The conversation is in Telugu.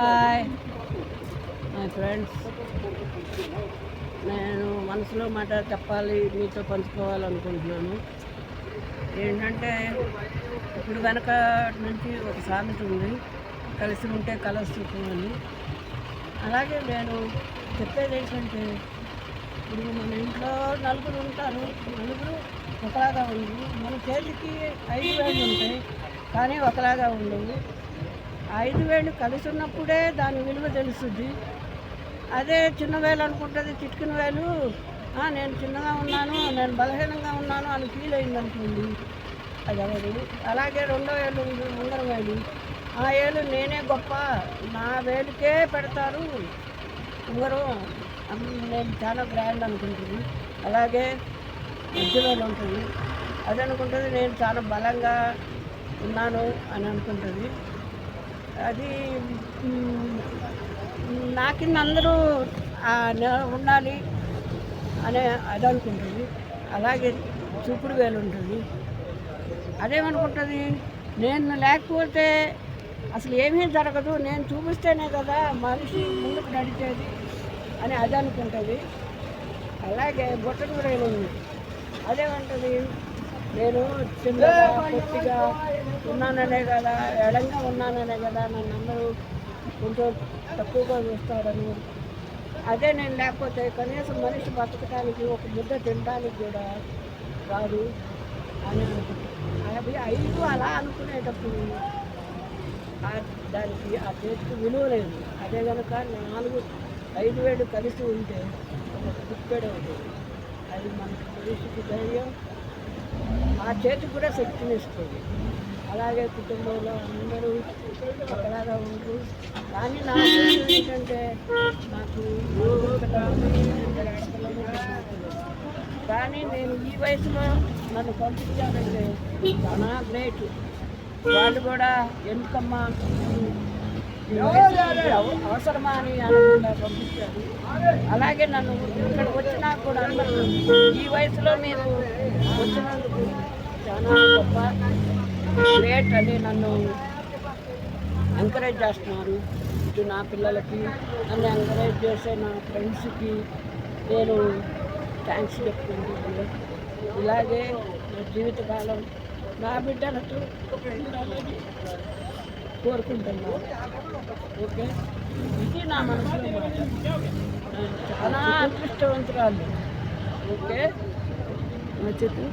హాయ్ మై ఫ్రెండ్స్, నేను మనసులో మాట చెప్పాలి, మీతో పంచుకోవాలనుకుంటున్నాను. ఏంటంటే ఇప్పుడు వెనక నుంచి ఒక సామెత ఉంది, కలిసి ఉంటే కలసుకు అని. అలాగే నేను చెప్పేది ఏంటంటే, ఇప్పుడు మన ఇంట్లో నలుగురు ఉంటారు, నలుగురు ఒకలాగా ఉండవు. మన చేతికి 5 వేళ్ళు ఉంటాయి, కానీ ఒకలాగా ఉండవు. 5 వేళ్ళు కలిసి ఉన్నప్పుడే దాని విలువ తెలుస్తుంది. అదే చిన్న వేలు అనుకుంటుంది, చిటికిన వేలు నేను చిన్నగా ఉన్నాను, నేను బలహీనంగా ఉన్నాను అని ఫీల్ అయిందనుకోండి, అది అవ్వదు. అలాగే రెండో వేలు ఉంగరం వేలు, ఆ వేలు నేనే గొప్ప, నా వేలుకే పెడతారు ఉంగరం, నేను చాలా గ్రాండ్ అనుకుంటుంది. అలాగే మధ్యలో ఉంటుంది, అది అనుకుంటుంది నేను చాలా బలంగా ఉన్నాను అని అనుకుంటుంది. అది నా కింద అందరూ ఉండాలి అనే అది అనుకుంటుంది. అలాగే చూపుడు వేలు ఉంటుంది, అదేమనుకుంటుంది నేను లేకపోతే అసలు ఏమీ జరగదు, నేను చూపిస్తేనే కదా మనిషి ముందుకు నడిచేది అని అది అనుకుంటుంది. అలాగే బొట్టన వేలు ఉంది, అదేమంటుంది నేను చిన్నగా పొట్టిగా ఉన్నాననే కదా, ఎడంగా ఉన్నాననే కదా నన్ను అందరూ కొంచెం తక్కువగా చూస్తారని. అదే నేను లేకపోతే కనీసం మనిషి బతకడానికి ఒక ముద్ద తినడానికి కూడా రాదు అని అనుకుంటాను. అవి 5 అలా అనుకునేటప్పుడు దానికి ఆ చేతికి విలువ లేదు. అదే కనుక 5 వేలు కలిసి ఉంటే ఒక కుప్పెడ ఉంటుంది. అది మనకి మనిషికి ధైర్యం, ఆ చేతికి కూడా శక్తిని ఇస్తుంది. అలాగే కుటుంబంలో అందరూ ఒకలాగా ఉండరు. కానీ నా ఉద్దేశం ఏంటంటే, నాకు కానీ నేను ఈ వయసులో నన్ను పంపించాలంటే చాలా గ్రేట్. వాళ్ళు కూడా ఎందుకమ్మా అవసరమా అని అనుకుంటా పంపించారు. అలాగే నన్ను ఇక్కడ వచ్చినా కూడా అందరూ ఈ వయసులో మీరు వచ్చినందుకు చాలా గొప్ప గ్రేట్ అని నన్ను ఎంకరేజ్ చేస్తున్నారు. ఇటు నా పిల్లలకి, నన్ను ఎంకరేజ్ చేసే నా ఫ్రెండ్స్కి నేను థ్యాంక్స్ చెప్పుకుంటున్నాను. ఇలాగే నా జీవితకాలం నా బిడ్డలతో ఉండాలని కోరుకుంటున్నాను. ఓకే, ఇది నా మనసులో మాట. చాలా అదృష్టవంతురాలు. ఓకే, నచ్చితే